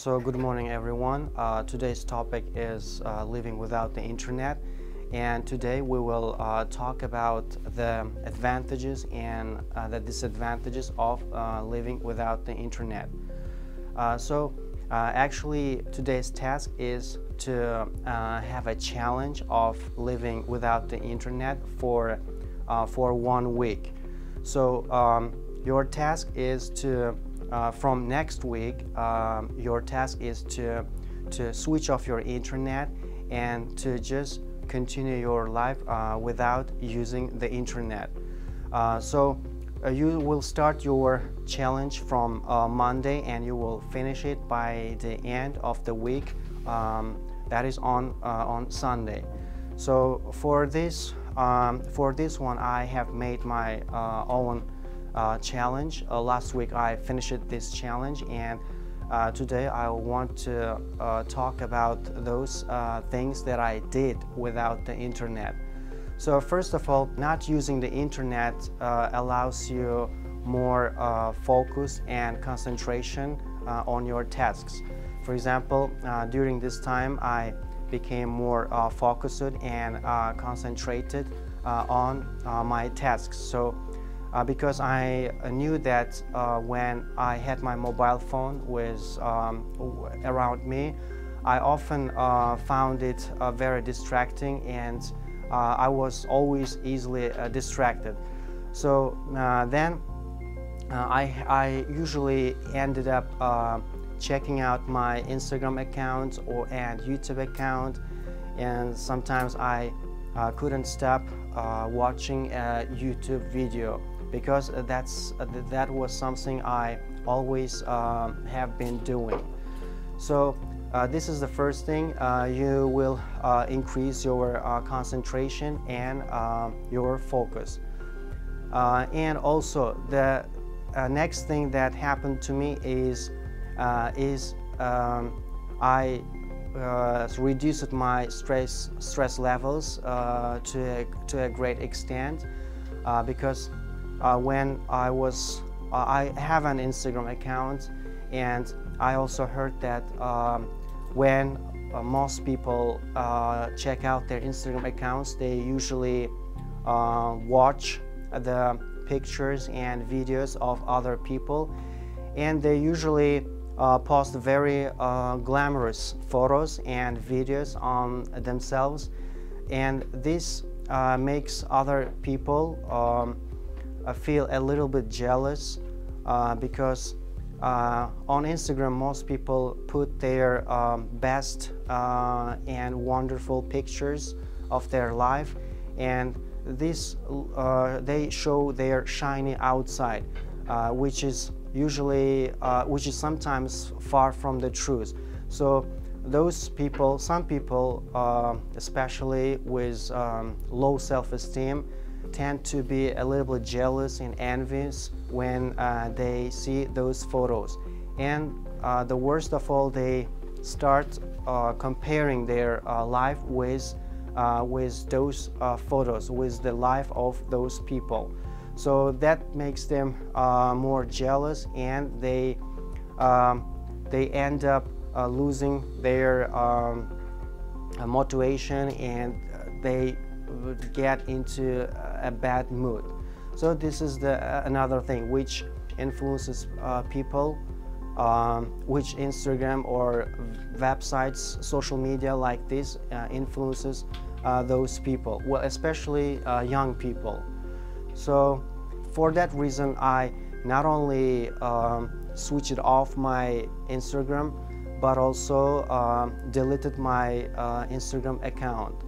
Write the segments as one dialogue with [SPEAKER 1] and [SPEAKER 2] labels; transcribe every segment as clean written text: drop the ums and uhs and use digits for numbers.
[SPEAKER 1] So good morning everyone. Today's topic is living without the internet, and today we will talk about the advantages and the disadvantages of living without the internet. Actually today's task is to have a challenge of living without the internet for 1 week. So your task is to from next week, your task is to switch off your internet and to just continue your life without using the internet. You will start your challenge from Monday and you will finish it by the end of the week, that is on Sunday. So for this one I have made my own challenge. Last week I finished this challenge, and today I want to talk about those things that I did without the internet. So first of all, not using the internet allows you more focus and concentration on your tasks. For example, during this time I became more focused and concentrated on my tasks. So because I knew that when I had my mobile phone around me, I often found it very distracting, and I was always easily distracted. So then I usually ended up checking out my Instagram account and YouTube account, and sometimes I couldn't stop watching a YouTube video, because that was something I always have been doing. So this is the first thing. You will increase your concentration and your focus. And also the next thing that happened to me is I reduced my stress levels to a great extent, because when I have an Instagram account, and I also heard that when most people check out their Instagram accounts, they usually watch the pictures and videos of other people, and they usually post very glamorous photos and videos on themselves, and this makes other people feel a little bit jealous, because on Instagram most people put their best and wonderful pictures of their life, and this they show their shiny outside, which is sometimes far from the truth. So those people, some people, especially with low self-esteem, tend to be a little bit jealous and envious when they see those photos. And the worst of all, they start comparing their life with those photos, with the life of those people. So that makes them more jealous, and they end up losing their motivation, and they get into a bad mood. So this is another thing which influences people, which Instagram or websites, social media like this influences those people, well, especially young people. So for that reason I not only switched off my Instagram, but also deleted my Instagram account.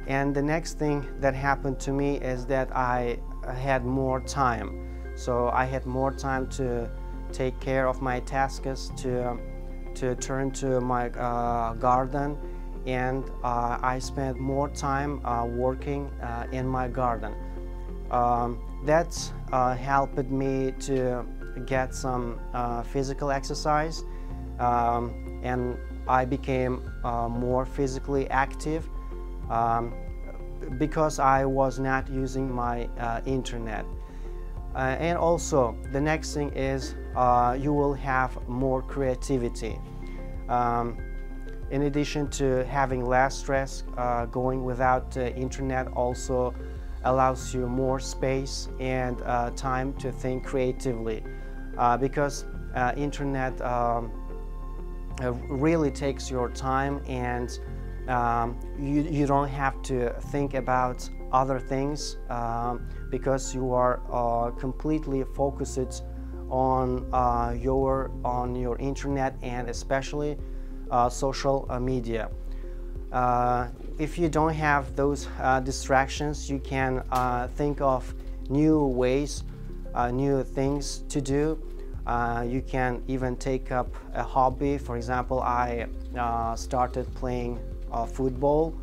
[SPEAKER 1] And the next thing that happened to me is that I had more time. So I had more time to take care of my tasks, to turn to my garden, and I spent more time working in my garden. That helped me to get some physical exercise, and I became more physically active, because I was not using my internet. And also the next thing is you will have more creativity. In addition to having less stress, going without the internet also allows you more space and time to think creatively, because internet really takes your time, and you don't have to think about other things because you are completely focused on your internet, and especially social media. If you don't have those distractions, you can think of new ways, new things to do. You can even take up a hobby. For example, I started playing football,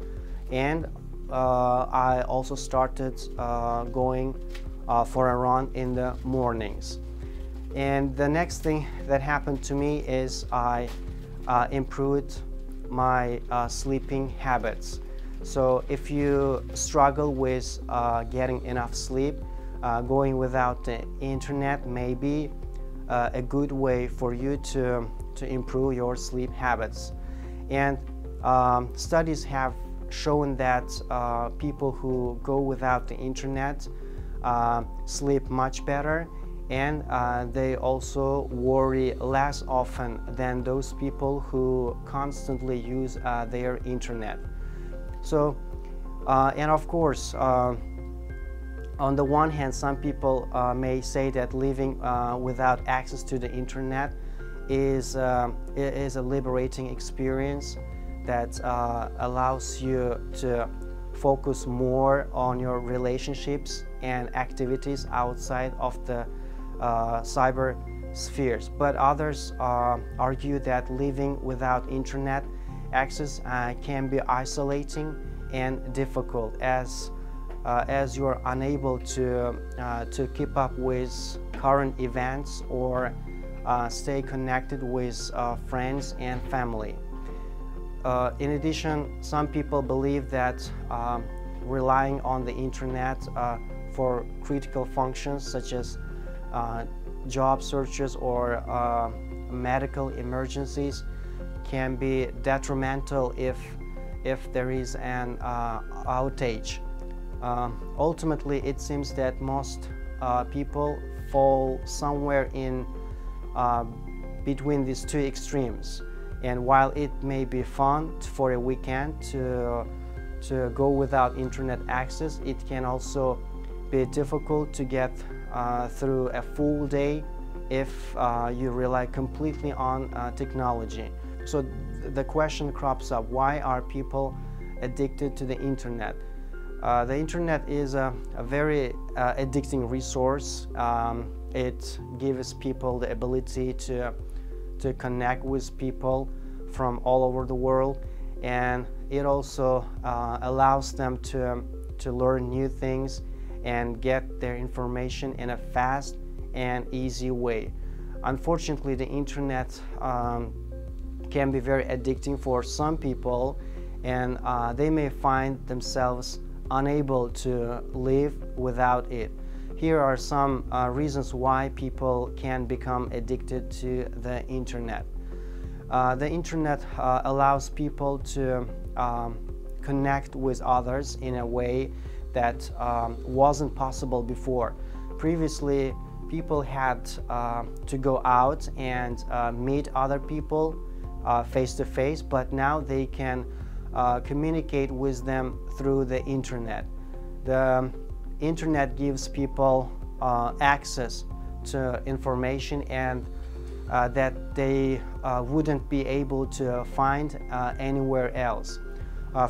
[SPEAKER 1] and I also started going for a run in the mornings. And the next thing that happened to me is I improved my sleeping habits. So if you struggle with getting enough sleep, going without the internet may be a good way for you to improve your sleep habits. And studies have shown that people who go without the internet sleep much better, and they also worry less often than those people who constantly use their internet. So, and of course, on the one hand, some people may say that living without access to the internet is a liberating experience that allows you to focus more on your relationships and activities outside of the cyber spheres. But others argue that living without internet access can be isolating and difficult, as you are unable to keep up with current events or stay connected with friends and family. In addition, some people believe that relying on the internet for critical functions such as job searches or medical emergencies can be detrimental if there is an outage. Ultimately, it seems that most people fall somewhere in between these two extremes. And while it may be fun for a weekend to go without internet access, it can also be difficult to get through a full day if you rely completely on technology. So the question crops up: why are people addicted to the internet? The internet is a very addicting resource. It gives people the ability to connect with people from all over the world, and it also allows them to learn new things and get their information in a fast and easy way. Unfortunately, the internet can be very addicting for some people, and they may find themselves unable to live without it. Here are some reasons why people can become addicted to the internet. The internet allows people to connect with others in a way that wasn't possible before. Previously, people had to go out and meet other people face to face, but now they can communicate with them through the internet. The internet gives people access to information and that they wouldn't be able to find anywhere else.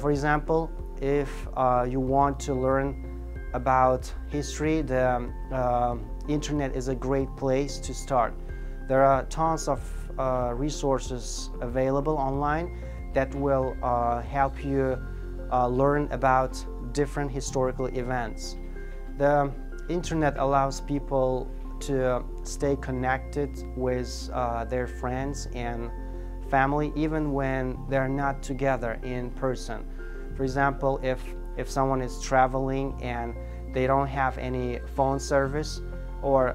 [SPEAKER 1] For example, if you want to learn about history, the internet is a great place to start. There are tons of resources available online that will help you learn about different historical events. The internet allows people to stay connected with their friends and family even when they're not together in person. For example, if someone is traveling and they don't have any phone service, or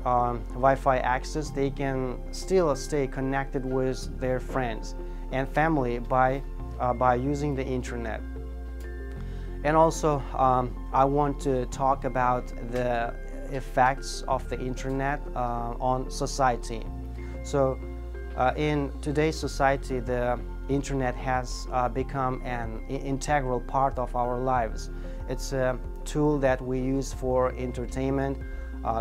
[SPEAKER 1] Wi-Fi access, they can still stay connected with their friends and family by using the internet. And also I want to talk about the effects of the internet on society. So in today's society, the internet has become an integral part of our lives. It's a tool that we use for entertainment,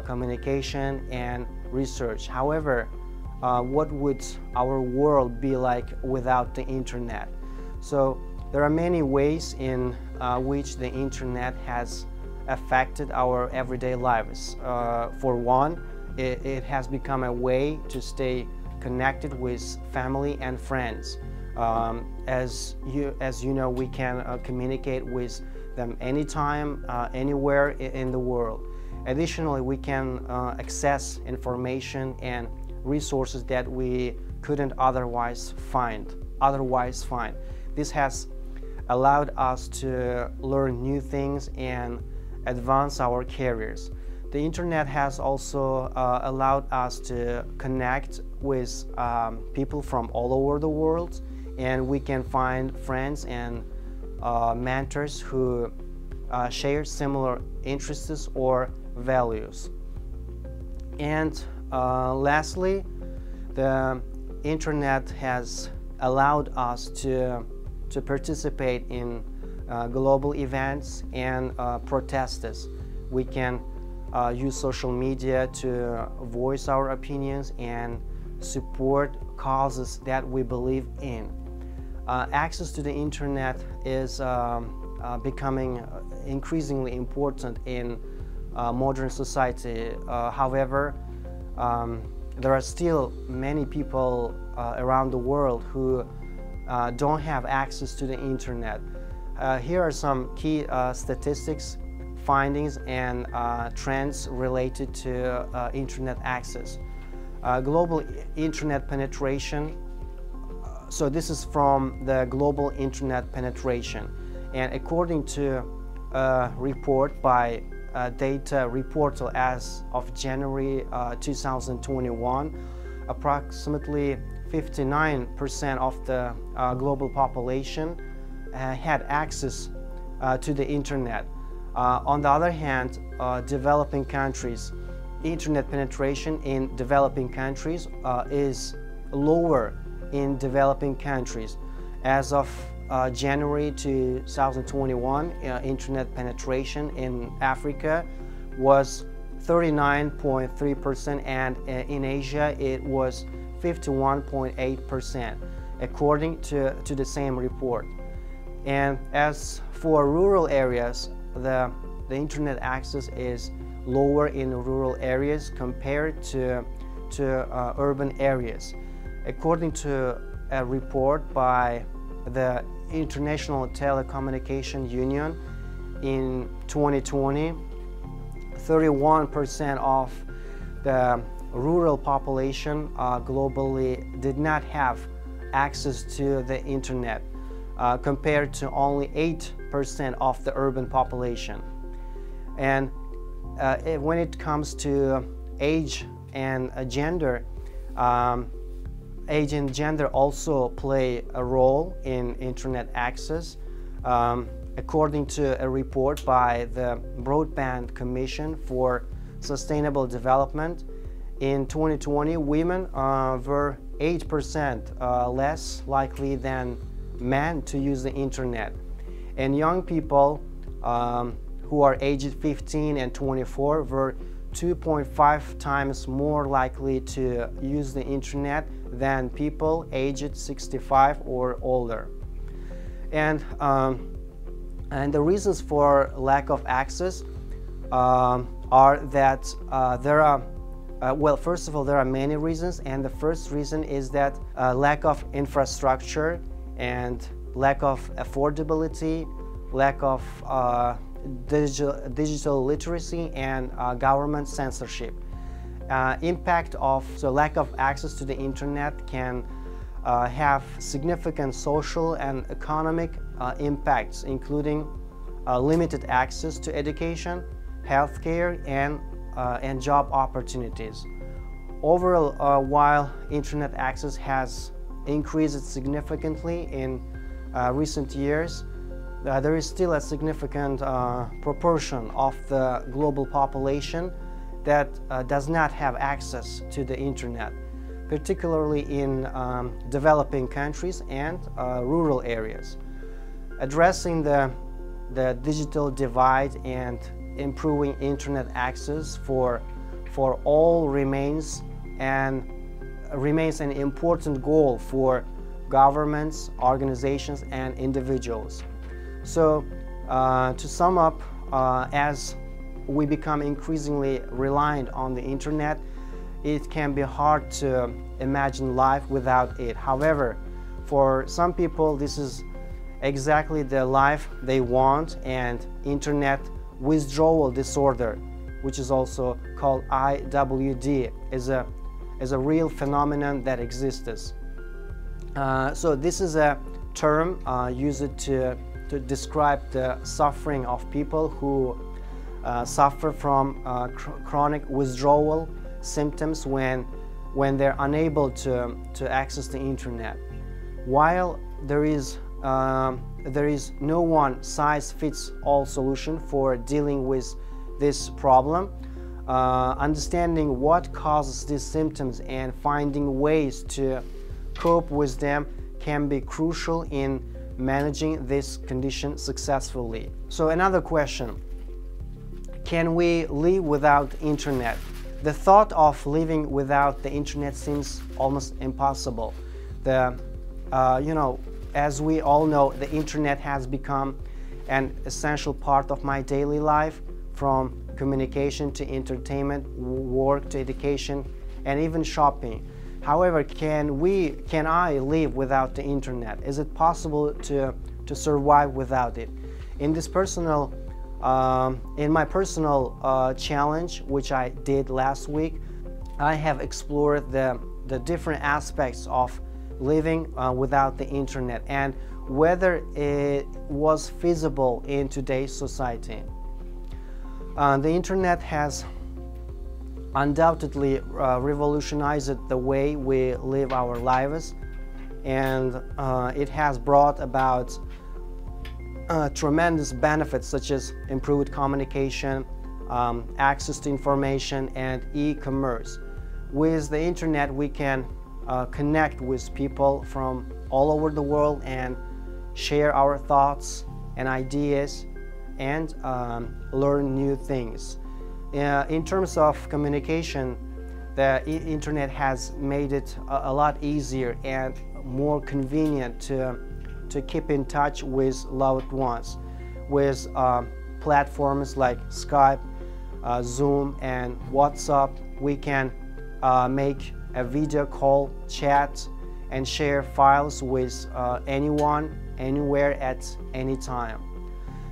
[SPEAKER 1] communication, and research. However, what would our world be like without the internet? So there are many ways in which the internet has affected our everyday lives. For one, it has become a way to stay connected with family and friends. As you know, we can communicate with them anytime, anywhere in the world. Additionally, we can access information and resources that we couldn't otherwise find. This has allowed us to learn new things and advance our careers. The internet has also allowed us to connect with people from all over the world, and we can find friends and mentors who share similar interests or values. And lastly, the internet has allowed us to participate in global events and protests. We can use social media to voice our opinions and support causes that we believe in. Access to the internet is becoming increasingly important in modern society. However, there are still many people around the world who don't have access to the internet. Here are some key statistics, findings, and trends related to internet access. Global internet penetration. So this is from the global internet penetration, and according to a report by Data Reportal as of January 2021, approximately 59% of the global population had access to the internet. On the other hand, developing countries, internet penetration in developing countries is lower in developing countries. As of January 2021, internet penetration in Africa was 39.3%, and in Asia it was 51.8%, according to the same report. And as for rural areas, the internet access is lower in rural areas compared to urban areas. According to a report by the International Telecommunication Union in 2020, 31% of the rural population globally did not have access to the internet, compared to only 8% of the urban population. And when it comes to age and gender, age and gender also play a role in internet access. According to a report by the Broadband Commission for Sustainable Development, in 2020, women were 8% less likely than men to use the internet. And young people who are aged 15 and 24 were 2.5 times more likely to use the internet than people aged 65 or older. And the reasons for lack of access are that there are well, first of all, there are many reasons, and the first reason is that lack of infrastructure and lack of affordability, lack of digital literacy, and government censorship. So lack of access to the internet can have significant social and economic impacts, including limited access to education, healthcare, and and job opportunities. Overall, while internet access has increased significantly in recent years, there is still a significant proportion of the global population that does not have access to the internet, particularly in developing countries and rural areas. Addressing the digital divide and improving internet access for all remains an important goal for governments, organizations, and individuals. So, to sum up, as we become increasingly reliant on the internet, it can be hard to imagine life without it. However, for some people, this is exactly the life they want, and internet withdrawal disorder, which is also called IWD, is a real phenomenon that exists. So this is a term used to describe the suffering of people who suffer from chronic withdrawal symptoms when they're unable to access the internet. While there is no one-size-fits-all solution for dealing with this problem, understanding what causes these symptoms and finding ways to cope with them can be crucial in managing this condition successfully. So another question: can we live without internet? The thought of living without the internet seems almost impossible. As we all know, the internet has become an essential part of my daily life, from communication to entertainment, work to education, and even shopping. However, can I live without the internet? Is it possible to survive without it? In my personal challenge, which I did last week, I have explored the different aspects of living without the internet and whether it was feasible in today's society. The internet has undoubtedly revolutionized the way we live our lives, and it has brought about tremendous benefits such as improved communication, access to information, and e-commerce. With the internet, we can connect with people from all over the world and share our thoughts and ideas and learn new things. In terms of communication, the internet has made it a lot easier and more convenient to keep in touch with loved ones. With platforms like Skype, Zoom, and WhatsApp, we can make a video call, chat, and share files with anyone, anywhere, at any time.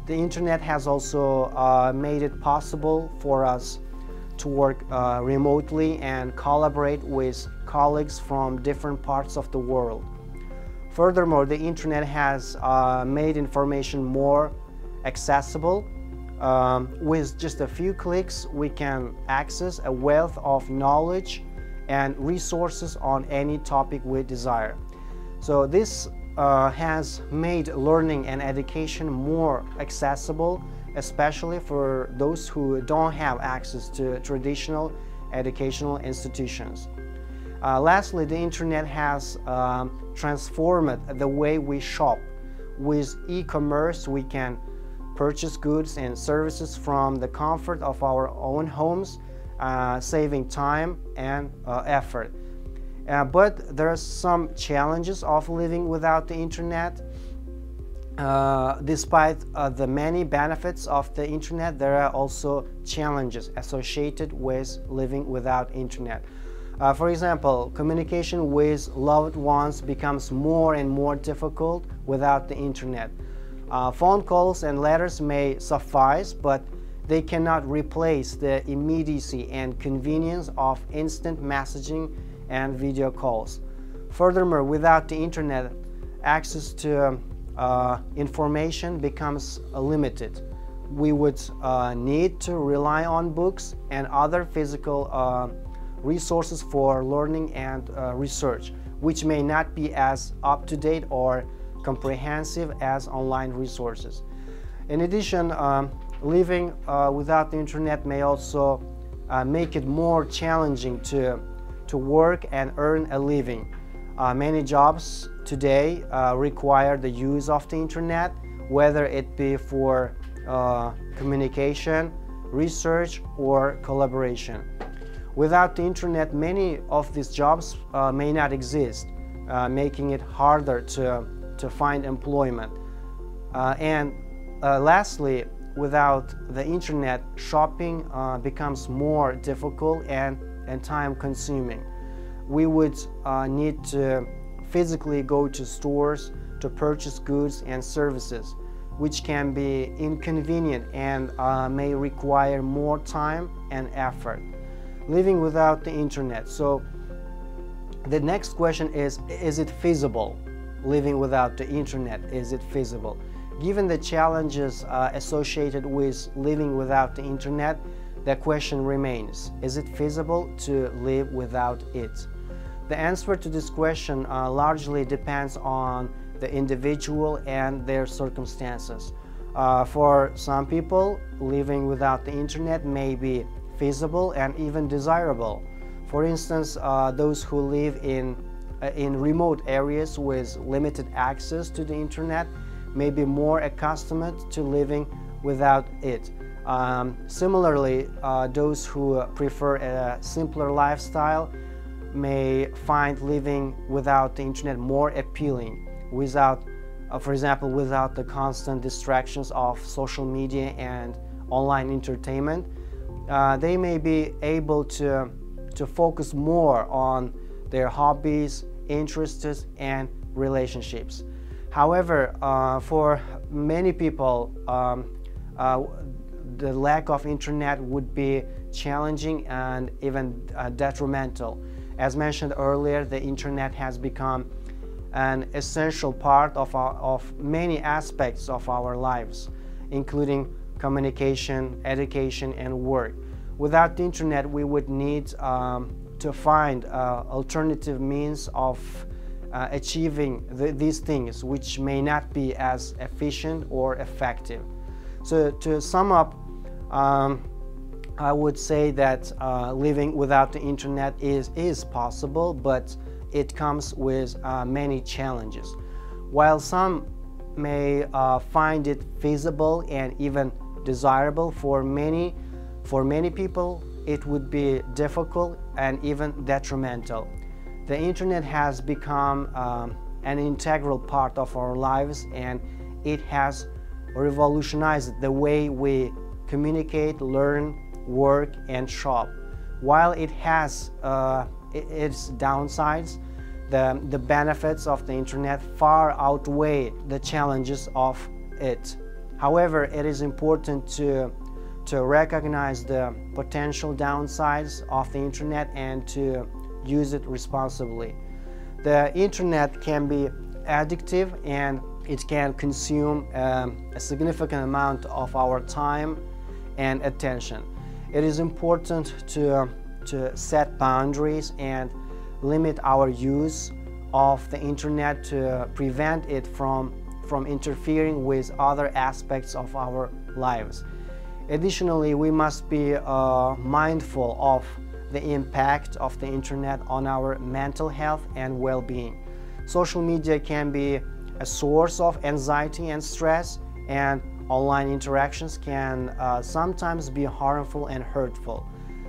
[SPEAKER 1] The internet has also made it possible for us to work remotely and collaborate with colleagues from different parts of the world. Furthermore, the internet has made information more accessible. With just a few clicks, we can access a wealth of knowledge and resources on any topic we desire. So this has made learning and education more accessible, especially for those who don't have access to traditional educational institutions. Lastly, the internet has transformed the way we shop. With e-commerce, we can purchase goods and services from the comfort of our own homes, saving time and effort. But there are some challenges of living without the internet. Despite the many benefits of the internet, there are also challenges associated with living without internet. For example, communication with loved ones becomes more and more difficult without the internet. Phone calls and letters may suffice, but they cannot replace the immediacy and convenience of instant messaging and video calls. Furthermore, without the internet, access to information becomes limited. we would need to rely on books and other physical resources for learning and research, which may not be as up-to-date or comprehensive as online resources. In addition, living without the internet may also make it more challenging to work and earn a living. Many jobs today require the use of the internet, whether it be for communication, research, or collaboration. Without the internet, many of these jobs may not exist, making it harder to find employment. Lastly, without the internet, shopping becomes more difficult and time-consuming. We would need to physically go to stores to purchase goods and services, which can be inconvenient and may require more time and effort. Living without the internet. So the next question is it feasible? Living without the internet, is it feasible? Given the challenges associated with living without the internet, the question remains, is it feasible to live without it? The answer to this question largely depends on the individual and their circumstances. For some people, living without the internet may be feasible and even desirable. For instance, those who live in remote areas with limited access to the internet may be more accustomed to living without it. Similarly, those who prefer a simpler lifestyle may find living without the internet more appealing, for example, without the constant distractions of social media and online entertainment. They may be able to focus more on their hobbies, interests, and relationships. However, for many people, the lack of internet would be challenging and even detrimental. As mentioned earlier, the internet has become an essential part of many aspects of our lives, including communication, education, and work. Without the internet, we would need to find alternative means of achieving these things, which may not be as efficient or effective. So to sum up, I would say that living without the internet is possible, but it comes with many challenges. While some may find it feasible and even desirable, for many people it would be difficult and even detrimental. The internet has become an integral part of our lives, and it has revolutionized the way we communicate, learn, work, and shop. While it has its downsides, the benefits of the internet far outweigh the challenges of it. However, it is important to recognize the potential downsides of the internet and to use it responsibly. The internet can be addictive and it can consume a significant amount of our time and attention. It is important to set boundaries and limit our use of the internet to prevent it from interfering with other aspects of our lives. Additionally, we must be mindful of the impact of the internet on our mental health and well-being. Social media can be a source of anxiety and stress, and online interactions can sometimes be harmful and hurtful.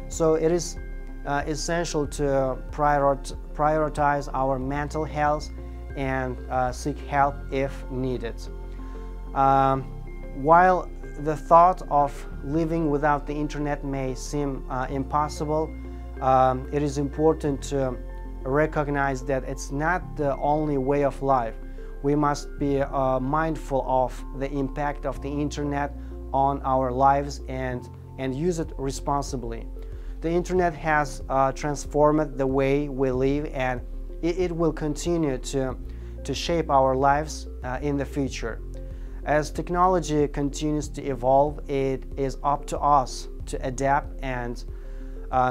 [SPEAKER 1] So it is essential to prioritize our mental health and seek help if needed. While the thought of living without the internet may seem impossible, it is important to recognize that it's not the only way of life. We must be mindful of the impact of the internet on our lives and use it responsibly. The internet has transformed the way we live, and it will continue to shape our lives in the future. As technology continues to evolve, it is up to us to adapt and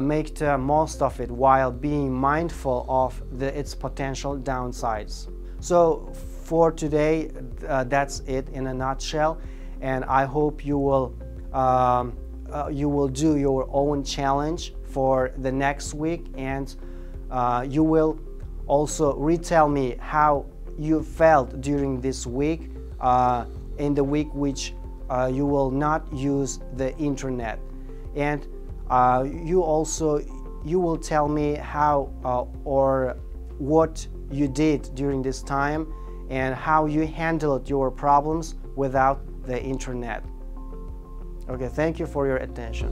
[SPEAKER 1] make the most of it while being mindful of its potential downsides. So for today, that's it in a nutshell, and I hope you will do your own challenge for the next week, and you will also retell me how you felt during this week, in the week which you will not use the internet. And you will tell me how or what you did during this time and how you handled your problems without the internet. Okay, thank you for your attention.